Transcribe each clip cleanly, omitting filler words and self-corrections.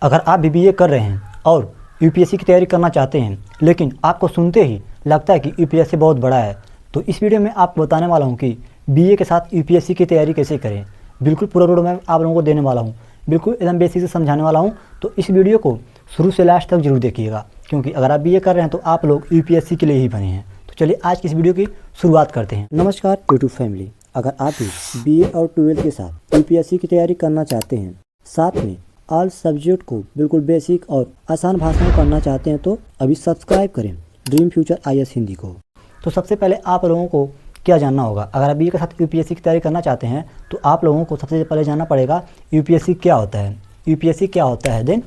अगर आप भी बीए कर रहे हैं और यूपीएससी की तैयारी करना चाहते हैं, लेकिन आपको सुनते ही लगता है कि यूपीएससी बहुत बड़ा है, तो इस वीडियो में आपको बताने वाला हूं कि बीए के साथ यूपीएससी की तैयारी कैसे करें। बिल्कुल पूरा रोड मैप आप लोगों को देने वाला हूं, बिल्कुल एकदम बेसिक से समझाने वाला हूं। तो इस वीडियो को शुरू से लास्ट तक जरूर देखिएगा, क्योंकि अगर आप बीए कर रहे हैं तो आप लोग यूपीएससी के लिए ही बने हैं। तो चलिए आज की इस वीडियो की शुरुआत करते हैं। नमस्कार यूट्यूब फैमिली, अगर आप भी बीए और 12th के साथ यूपीएससी की तैयारी करना चाहते हैं, साथ में ऑल सब्जेक्ट को बिल्कुल बेसिक और आसान भाषा में पढ़ना चाहते हैं, तो अभी सब्सक्राइब करें ड्रीम फ्यूचर आईएएस हिंदी को। तो सबसे पहले आप लोगों को क्या जानना होगा, अगर आप बीए के साथ यूपीएससी की तैयारी करना चाहते हैं तो आप लोगों को सबसे पहले जानना पड़ेगा यूपीएससी क्या होता है। यूपीएससी क्या होता है, देन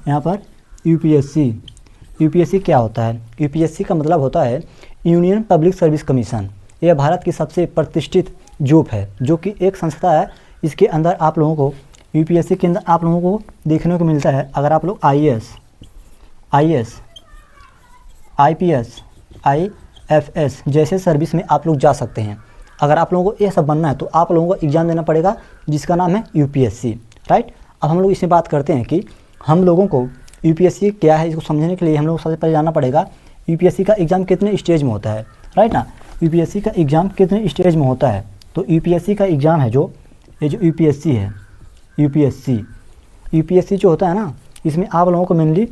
यहाँ पर यूपीएससी क्या होता है। यूपीएससी का मतलब होता है यूनियन पब्लिक सर्विस कमीशन। यह भारत की सबसे प्रतिष्ठित जॉब है, जो कि एक संस्था है। इसके अंदर आप लोगों को यूपीएससी के अंदर आप लोगों को देखने को मिलता है, अगर आप लोग आईएएस, आईपीएस, आईएफएस जैसे सर्विस में आप लोग जा सकते हैं। अगर आप लोगों को यह सब बनना है तो आप लोगों को एग्ज़ाम देना पड़ेगा जिसका नाम है यूपीएससी, राइट। अब हम लोग इसमें बात करते हैं कि हम लोगों को यूपीएससी क्या है। इसको समझने के लिए हम लोग सबसे पहले जानना पड़ेगा यूपीएससी का एग्ज़ाम कितने स्टेज में होता है, राइट ना। यूपीएससी का एग्ज़ाम कितने स्टेज में होता है, तो यूपीएससी का एग्ज़ाम है जो यूपीएससी है, यूपीएससी जो होता है ना, इसमें आप लोगों को मेनली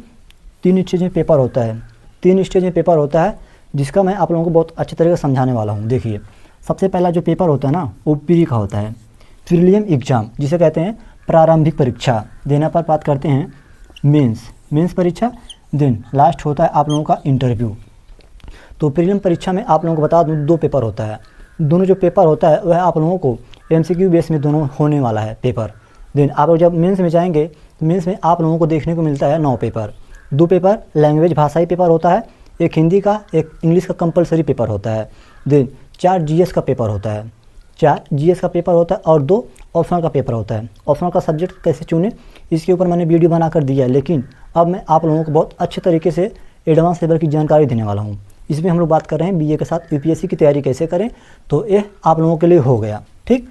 3 स्टेज में पेपर होता है। 3 स्टेज में पेपर होता है, जिसका मैं आप लोगों को बहुत अच्छे तरीके से समझाने वाला हूँ। देखिए, सबसे पहला जो पेपर होता है ना, वो प्री का होता है, प्रीलिम एग्ज़ाम जिसे कहते हैं प्रारंभिक परीक्षा। देने पर बात करते हैं मेंस परीक्षा। देन लास्ट होता है आप लोगों का इंटरव्यू। तो प्रीलिम परीक्षा में आप लोगों को बता दूँ 2 पेपर होता है। दोनों जो पेपर होता है वह आप लोगों को एमसीक्यू बेस में दोनों होने वाला है पेपर। देन आप लोग जब मेंस में जाएंगे तो मेंस में आप लोगों को देखने को मिलता है 9 पेपर। 2 पेपर लैंग्वेज भाषाई पेपर होता है, एक हिंदी का, एक इंग्लिश का कंपलसरी पेपर होता है। देन 4 जीएस का पेपर होता है, 4 जीएस का पेपर होता है और 2 ऑप्शनल का पेपर होता है। ऑप्शनल का सब्जेक्ट कैसे चुने इसके ऊपर मैंने वीडियो बना कर दिया है, लेकिन अब मैं आप लोगों को बहुत अच्छे तरीके से एडवांस लेवल की जानकारी देने वाला हूँ। इसमें हम लोग बात कर रहे हैं बीए के साथ यूपीएससी की तैयारी कैसे करें। तो ये आप लोगों के लिए हो गया, ठीक।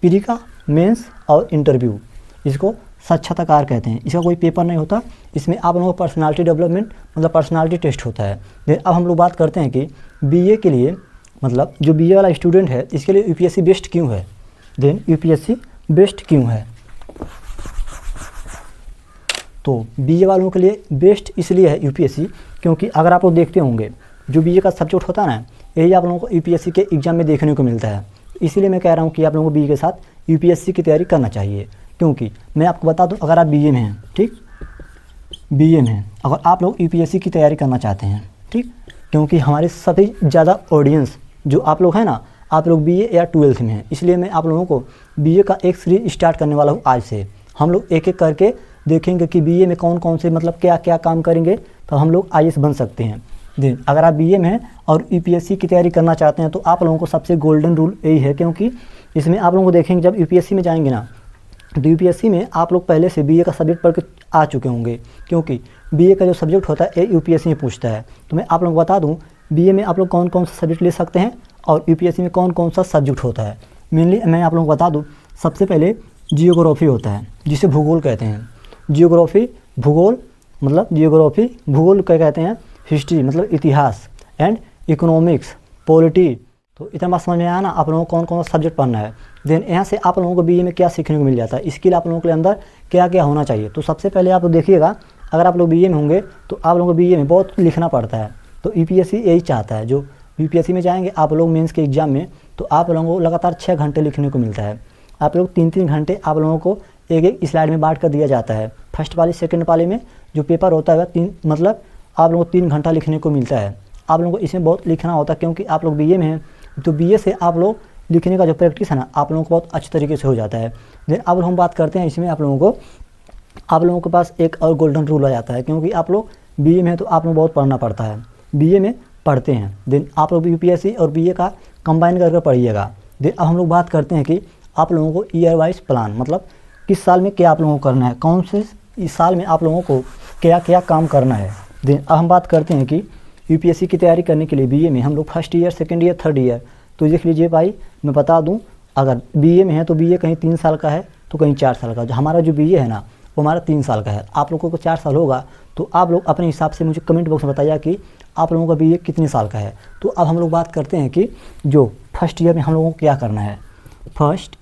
प्री का, मेंस और इंटरव्यू, इसको साक्षात्कार कहते हैं। इसका कोई पेपर नहीं होता, इसमें आप लोगों को पर्सनालिटी डेवलपमेंट मतलब पर्सनालिटी टेस्ट होता है। देन अब हम लोग बात करते हैं कि बीए के लिए मतलब जो बीए वाला स्टूडेंट है इसके लिए यूपीएससी बेस्ट क्यों है। देन यूपीएससी बेस्ट क्यों है, तो बीए वालों के लिए बेस्ट इसलिए है यूपीएससी, क्योंकि अगर आप लोग देखते होंगे जो बीए का सब्जेक्ट होता है ना, यही आप लोगों को यूपीएससी के एग्ज़ाम में देखने को मिलता है। इसीलिए मैं कह रहा हूँ कि आप लोगों को बीए के साथ यूपीएससी की तैयारी करना चाहिए। क्योंकि मैं आपको बता दूं, अगर आप बीए में हैं, ठीक, बीए में हैं, अगर आप लोग यूपीएससी की तैयारी करना चाहते हैं, ठीक, क्योंकि हमारे सबसे ज़्यादा ऑडियंस जो आप लोग हैं ना, आप लोग बीए या 12th में हैं, इसलिए मैं आप लोगों को बीए का एक सीरीज स्टार्ट करने वाला हूँ आज से। हम लोग एक एक करके देखेंगे कि बीए में कौन कौन से मतलब क्या क्या काम करेंगे तो हम लोग आईएएस बन सकते हैं। देन अगर आप बीए में हैं और यूपीएससी की तैयारी करना चाहते हैं तो आप लोगों को सबसे गोल्डन रूल यही है, क्योंकि इसमें आप लोगों को देखेंगे जब यूपीएससी में जाएंगे ना, तो यूपीएससी में आप लोग पहले से बीए का सब्जेक्ट पढ़ के आ चुके होंगे, क्योंकि बीए का जो सब्जेक्ट होता है ये यूपीएससी में पूछता है। तो मैं आप लोगों को बता दूं बीए में आप लोग कौन कौन सा सब्जेक्ट ले सकते हैं और यूपीएससी में कौन कौन सा सब्जेक्ट होता है। मेनली मैं आप लोगों को बता दूँ, सबसे पहले जियोग्राफी होता है, जिसे भूगोल कहते हैं। जियोग्राफी भूगोल मतलब जियोग्राफी, भूगोल क्या कहते हैं, हिस्ट्री मतलब इतिहास, एंड इकोनॉमिक्स, पॉलिटी। तो इतना बात समझ में आया ना आप लोगों को कौन कौन सा सब्जेक्ट पढ़ना है। देन यहाँ से आप लोगों को बीए में क्या सीखने को मिल जाता है, इसके लिए आप लोगों के अंदर क्या क्या होना चाहिए। तो सबसे पहले आप लोग देखिएगा, अगर आप लोग बीए में होंगे तो आप लोगों को बीए में बहुत लिखना पड़ता है। तो यूपीएससी यही चाहता है, जो यूपीएससी में जाएंगे आप लोग मेंस के एग्जाम में, तो आप लोगों को लगातार 6 घंटे लिखने को मिलता है। आप लोग 3-3 घंटे आप लोगों को एक एक स्लाइड में बांट कर दिया जाता है। फर्स्ट वाली सेकंड वाले में जो पेपर होता है वह 3 मतलब आप लोगों को 3 घंटा लिखने को मिलता है। आप लोगों को इसमें बहुत लिखना होता है, क्योंकि आप लोग बीए में हैं, तो बीए से आप लोग लिखने का जो प्रैक्टिस है ना आप लोगों को बहुत अच्छे तरीके से हो जाता है। देन अब हम बात करते हैं इसमें आप लोगों के पास एक और गोल्डन रूल आ जाता है, क्योंकि आप लोग बीए में हैं तो आप लोग बहुत पढ़ना पड़ता है, बीए में पढ़ते हैं। देन आप लोग यूपीएससी और बीए का कंबाइन करके पढ़िएगा। देन अब हम लोग बात करते हैं कि आप लोगों को ईयर वाइज प्लान मतलब किस साल में क्या आप लोगों को करना है, कौन से इस साल में आप लोगों को क्या क्या काम करना है। देन अब हम बात करते हैं कि यूपीएससी की तैयारी करने के लिए बीए में हम लोग first year, second year, third year, तो देख लीजिए भाई, मैं बता दूं, अगर बीए में है तो बीए कहीं 3 साल का है तो कहीं 4 साल का। जो हमारा जो बीए है ना वो हमारा 3 साल का है। आप लोगों को 4 साल होगा, तो आप लोग अपने हिसाब से मुझे कमेंट बॉक्स में बताइए कि आप लोगों का बीए कितने साल का है। तो अब हम लोग बात करते हैं कि जो फर्स्ट ईयर में हम लोगों को क्या करना है। फर्स्ट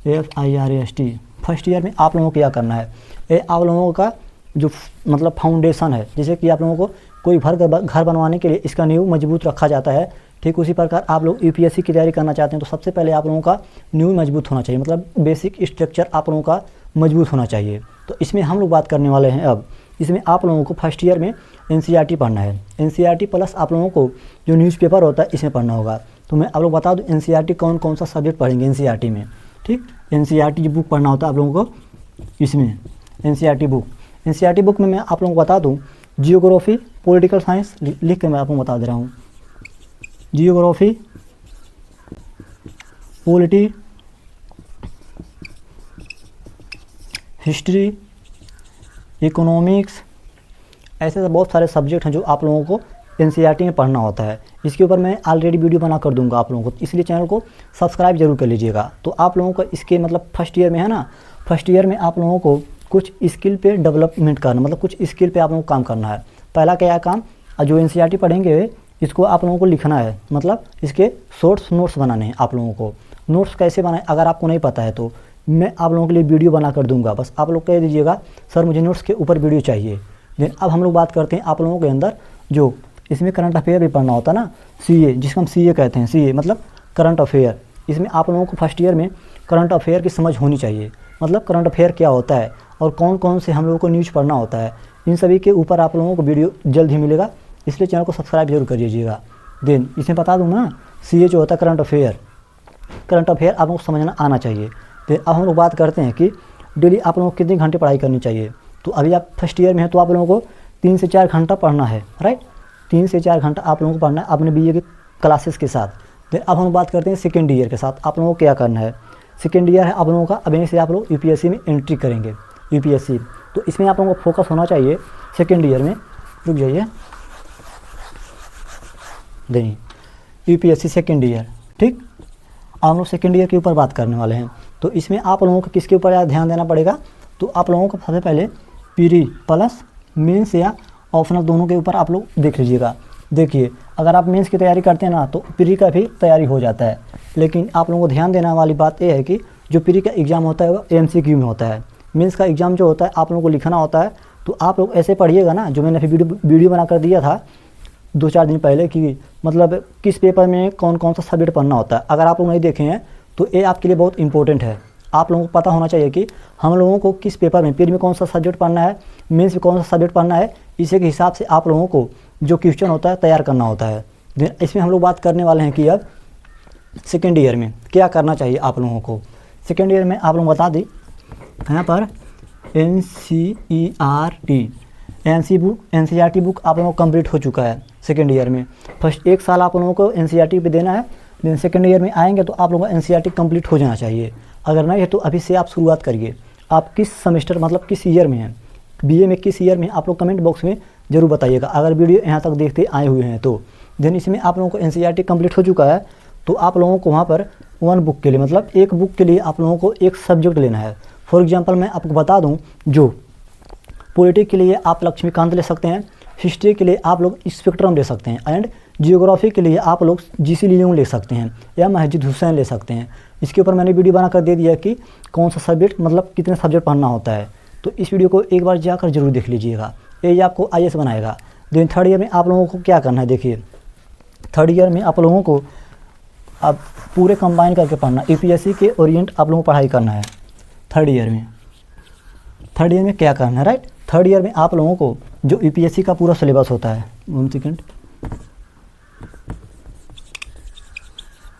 FIRST फर्स्ट ईयर में आप लोगों को क्या करना है, ये आप लोगों का जो मतलब फाउंडेशन है, जैसे कि आप लोगों को कोई घर बनवाने के लिए इसका नींव मजबूत रखा जाता है, ठीक उसी प्रकार आप लोग यूपीएससी की तैयारी करना चाहते हैं तो सबसे पहले आप लोगों का नींव मजबूत होना चाहिए, मतलब बेसिक स्ट्रक्चर आप लोगों का मजबूत होना चाहिए। तो इसमें हम लोग बात करने वाले हैं अब, इसमें आप लोगों को फर्स्ट ईयर में NCERT पढ़ना है। NCERT प्लस आप लोगों को जो न्यूज़पेपर होता है इसमें पढ़ना होगा। तो मैं आप लोग बता दूँ NCERT कौन कौन सा सब्जेक्ट पढ़ेंगे NCERT में, ठीक। NCERT जो बुक पढ़ना होता है आप लोगों को, इसमें NCERT बुक में मैं आप लोगों को बता दूँ जियोग्राफी, पॉलिटिकल साइंस लिख के मैं आपको बता दे रहा हूँ। जियोग्राफी, पॉलिटी, हिस्ट्री, इकोनॉमिक्स, ऐसे बहुत सारे सब्जेक्ट हैं जो आप लोगों को NCERT में पढ़ना होता है। इसके ऊपर मैं ऑलरेडी वीडियो बना कर दूंगा आप लोगों को, इसलिए चैनल को सब्सक्राइब जरूर कर लीजिएगा। तो आप लोगों को इसके मतलब फर्स्ट ईयर में है ना, फर्स्ट ईयर में आप लोगों को कुछ स्किल पे डेवलपमेंट करना, मतलब कुछ स्किल पे आप लोगों को काम करना है। पहला क्या काम, जो NCERT पढ़ेंगे इसको आप लोगों को लिखना है, मतलब इसके शॉर्ट्स नोट्स बनाने हैं आप लोगों को। नोट्स कैसे बनाए अगर आपको नहीं पता है तो मैं आप लोगों के लिए वीडियो बना कर दूंगा, बस आप लोग कह दीजिएगा सर मुझे नोट्स के ऊपर वीडियो चाहिए। देन अब हम लोग बात करते हैं आप लोगों के अंदर जो इसमें करंट अफेयर भी पढ़ना होता है ना, CA जिसको हम CA कहते हैं, CA मतलब करंट अफेयर। इसमें आप लोगों को फर्स्ट ईयर में करंट अफेयर की समझ होनी चाहिए, मतलब करंट अफेयर क्या होता है और कौन कौन से हम लोगों को न्यूज़ पढ़ना होता है, इन सभी के ऊपर आप लोगों को वीडियो जल्द ही मिलेगा, इसलिए चैनल को सब्सक्राइब जरूर कर लीजिएगा। देन इसमें बता दूँ ना, CA जो होता है करंट अफेयर आप लोगों को समझना आना चाहिए। देन अब हम लोग बात करते हैं कि डेली आप लोगों को कितने घंटे पढ़ाई करनी चाहिए। तो अभी आप फर्स्ट ईयर में हैं तो आप लोगों को 3 से 4 घंटा पढ़ना है, राइट। 3 से 4 घंटा आप लोगों को पढ़ना है अपने BA के क्लासेस के साथ। देन अब हम बात करते हैं सेकेंड ईयर के साथ आप लोगों को क्या करना है। सेकेंड ईयर है आप लोगों का, अभी से आप लोग यूपीएससी में एंट्री करेंगे, यूपीएससी। तो इसमें आप लोगों को फोकस होना चाहिए सेकेंड ईयर में, रुक जाइए, नहीं यूपीएससी सेकेंड ईयर, ठीक। आप लोग सेकेंड ईयर के ऊपर बात करने वाले हैं। तो इसमें आप लोगों को किसके ऊपर ध्यान देना पड़ेगा, तो आप लोगों को सबसे पहले प्री प्लस मेंस या ऑप्शनल दोनों के ऊपर आप लोग देख लीजिएगा। देखिए अगर आप मेंस की तैयारी करते हैं ना तो प्री का भी तैयारी हो जाता है, लेकिन आप लोगों को ध्यान देने वाली बात यह है कि जो प्री का एग्ज़ाम होता है वो MCQ में होता है। मेंस का एग्ज़ाम जो होता है आप लोगों को लिखना होता है। तो आप लोग ऐसे पढ़िएगा ना, जो मैंने अभी वीडियो बना कर दिया था 2-4 दिन पहले कि मतलब किस पेपर में कौन कौन सा सब्जेक्ट पढ़ना होता है, अगर आप लोग नहीं देखे हैं तो ये आपके लिए बहुत इंपॉर्टेंट है। आप लोगों को पता होना चाहिए कि हम लोगों को किस पेपर में, प्री में कौन सा सब्जेक्ट पढ़ना है, मेंस में कौन सा सब्जेक्ट पढ़ना है, इसी के हिसाब से आप लोगों को जो क्वेश्चन होता है तैयार करना होता है। इसमें हम लोग बात करने वाले हैं कि अब सेकेंड ईयर में क्या करना चाहिए आप लोगों को। सेकेंड ईयर में आप लोग बता दें यहाँ पर NCERT बुक आप लोगों को कंप्लीट हो चुका है सेकेंड ईयर में। फर्स्ट 1 साल आप लोगों को NCERT पे देना है, देन सेकेंड ईयर में आएंगे तो आप लोगों को NCERT कंप्लीट हो जाना चाहिए। अगर नहीं है तो अभी से आप शुरुआत करिए। आप किस सेमेस्टर मतलब किस ईयर में हैं, BA में किस ईयर में, आप लोग कमेंट बॉक्स में जरूर बताइएगा अगर वीडियो यहाँ तक देखते आए हुए हैं तो। देन इसमें आप लोगों को NCERT कंप्लीट हो चुका है तो आप लोगों को वहाँ पर 1 बुक के लिए, मतलब एक बुक के लिए आप लोगों को एक सब्जेक्ट लेना है। फॉर एग्जांपल मैं आपको बता दूं, जो पॉलिटिक्स के लिए आप लक्ष्मीकांत ले सकते हैं, हिस्ट्री के लिए आप लोग स्पेक्ट्रम ले सकते हैं, एंड जियोग्राफी के लिए आप लोग GC लियोंग ले सकते हैं या महजिद हुसैन ले सकते हैं। इसके ऊपर मैंने वीडियो बना कर दे दिया कि कौन सा सब्जेक्ट मतलब कितने सब्जेक्ट पढ़ना होता है। तो इस वीडियो को एक बार जाकर जरूर देख लीजिएगा, ये आपको IAS बनाएगा। देन थर्ड ईयर में आप लोगों को क्या करना है, देखिए थर्ड ईयर में आप लोगों को अब पूरे कंबाइन करके पढ़ना, यूपीएससी के ओरिएंट आप लोगों को पढ़ाई करना है थर्ड ईयर में। थर्ड ईयर में क्या करना है, राइट। थर्ड ईयर में आप लोगों को जो यूपीएससी का पूरा सिलेबस होता है, 1 सेकेंड,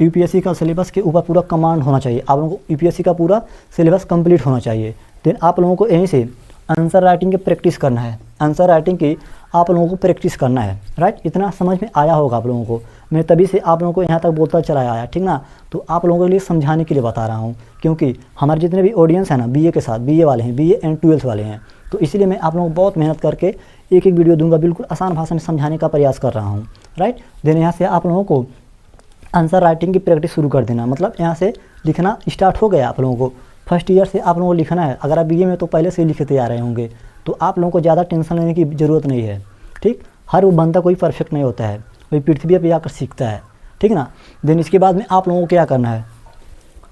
यूपीएससी का सिलेबस के ऊपर पूरा कमांड होना चाहिए। आप लोगों को यूपीएससी का पूरा सिलेबस कंप्लीट होना चाहिए। देन आप लोगों को यहीं से आंसर राइटिंग की प्रैक्टिस करना है, आंसर राइटिंग की आप लोगों को प्रैक्टिस करना है, राइट। इतना समझ में आया होगा आप लोगों को, मैं तभी से आप लोगों को यहाँ तक बोलता चला आया, ठीक ना। तो आप लोगों के लिए समझाने के लिए बता रहा हूँ, क्योंकि हमारे जितने भी ऑडियंस हैं ना BA के साथ, BA वाले हैं, BA एंड 12th वाले हैं, तो इसीलिए मैं आप लोगों को बहुत मेहनत करके एक एक वीडियो दूंगा, बिल्कुल आसान भाषा में समझाने का प्रयास कर रहा हूँ, राइट। देन यहाँ से आप लोगों को आंसर राइटिंग की प्रैक्टिस शुरू कर देना, मतलब यहाँ से लिखना स्टार्ट हो गया आप लोगों को। फर्स्ट ईयर से आप लोगों को लिखना है। अगर आप बीए में तो पहले से ही लिखते आ रहे होंगे, तो आप लोगों को ज़्यादा टेंशन लेने की ज़रूरत नहीं है, ठीक। हर वो बंदा कोई परफेक्ट नहीं होता है, कोई पृथ्वी पर आकर सीखता है, ठीक ना। देन इसके बाद में आप लोगों को क्या करना है,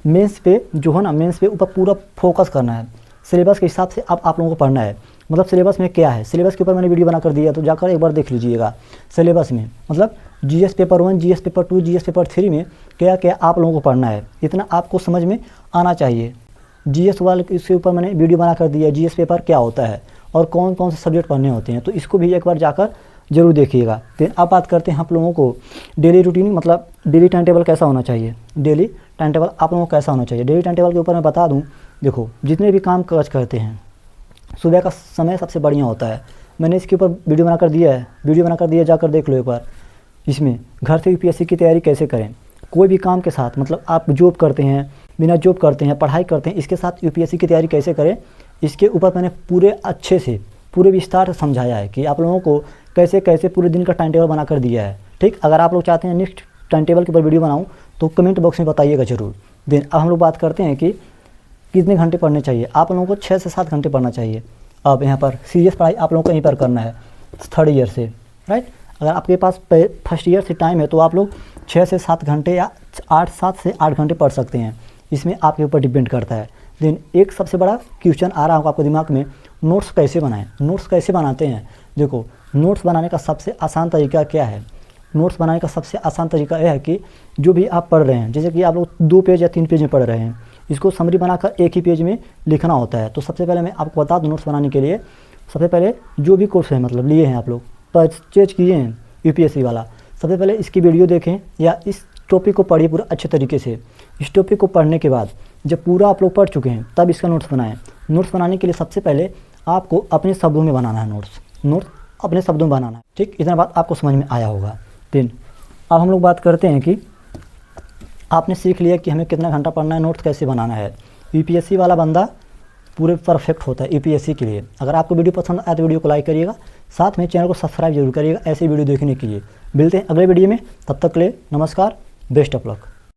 मेंस पे जो है ना, मेंस पे ऊपर पूरा फोकस करना है। सिलेबस के हिसाब से आप लोगों को पढ़ना है। मतलब सिलेबस में क्या है, सिलेबस के ऊपर मैंने वीडियो बना कर दिया, तो जाकर एक बार देख लीजिएगा। सिलेबस में मतलब GS paper 1, GS paper 2, GS paper 3 में क्या क्या आप लोगों को पढ़ना है, इतना आपको समझ में आना चाहिए। जीएस वाले इसके ऊपर मैंने वीडियो बना कर दिया, जीएस पेपर क्या होता है और कौन कौन से सब्जेक्ट पढ़ने होते हैं, तो इसको भी एक बार जाकर जरूर देखिएगा। फिर अब बात करते हैं आप लोगों को डेली रूटीन, मतलब डेली टाइम टेबल कैसा होना चाहिए। डेली टाइम टेबल आप लोगों को कैसा होना चाहिए, डेली टाइम टेबल के ऊपर मैं बता दूं। देखो, जितने भी काम काज करते हैं, सुबह का समय सबसे बढ़िया होता है। मैंने इसके ऊपर वीडियो बना कर दिया है, जाकर देख लो एक बार। इसमें घर से यूपीएससी की तैयारी कैसे करें, कोई भी काम के साथ, मतलब आप जॉब करते हैं, बिना जॉब करते हैं, पढ़ाई करते हैं, इसके साथ यूपीएससी की तैयारी कैसे करें, इसके ऊपर मैंने पूरे अच्छे से पूरे विस्तार से समझाया है कि आप लोगों को कैसे कैसे पूरे दिन का टाइम टेबल बना कर दिया है, ठीक। अगर आप लोग चाहते हैं नेक्स्ट टाइम टेबल के ऊपर वीडियो बनाऊँ तो कमेंट बॉक्स में बताइएगा ज़रूर। देन अब हम लोग बात करते हैं कि कितने घंटे पढ़ने चाहिए। आप लोगों को 6 से 7 घंटे पढ़ना चाहिए। अब यहाँ पर सीरियस पढ़ाई आप लोगों को यहीं पर करना है, थर्ड ईयर से, राइट। अगर आपके पास फर्स्ट ईयर से टाइम है तो आप लोग 6 से 7 घंटे या 7 से 8 घंटे पढ़ सकते हैं, इसमें आपके ऊपर डिपेंड करता है। देन एक सबसे बड़ा क्वेश्चन आ रहा होगा आपको दिमाग में, नोट्स कैसे बनाएं। नोट्स कैसे बनाते हैं, देखो नोट्स बनाने का सबसे आसान तरीका क्या है। नोट्स बनाने का सबसे आसान तरीका यह है कि जो भी आप पढ़ रहे हैं, जैसे कि आप लोग 2 पेज या 3 पेज में पढ़ रहे हैं, इसको समरी बनाकर एक ही पेज में लिखना होता है। तो सबसे पहले मैं आपको बता दूं, नोट्स बनाने के लिए सबसे पहले जो भी कोर्स है, मतलब लिए हैं आप लोग, परचेज किए हैं यूपीएससी वाला, सबसे पहले इसकी वीडियो देखें या इस टॉपिक को पढ़िए पूरा अच्छे तरीके से। इस टॉपिक को पढ़ने के बाद जब पूरा आप लोग पढ़ चुके हैं तब इसका नोट्स बनाएं। नोट्स बनाने के लिए सबसे पहले आपको अपने शब्दों में बनाना है, नोट्स अपने शब्दों में बनाना है, ठीक। इतना बात आपको समझ में आया होगा। देन अब हम लोग बात करते हैं कि आपने सीख लिया कि हमें कितना घंटा पढ़ना है, नोट्स कैसे बनाना है। यूपीएससी वाला बंदा पूरे परफेक्ट होता है यूपीएससी के लिए। अगर आपको वीडियो पसंद आए तो वीडियो को लाइक करिएगा, साथ में चैनल को सब्सक्राइब जरूर करिएगा ऐसे वीडियो देखने के लिए। मिलते हैं अगले वीडियो में, तब तक के लिए नमस्कार, बेस्ट ऑफ लक।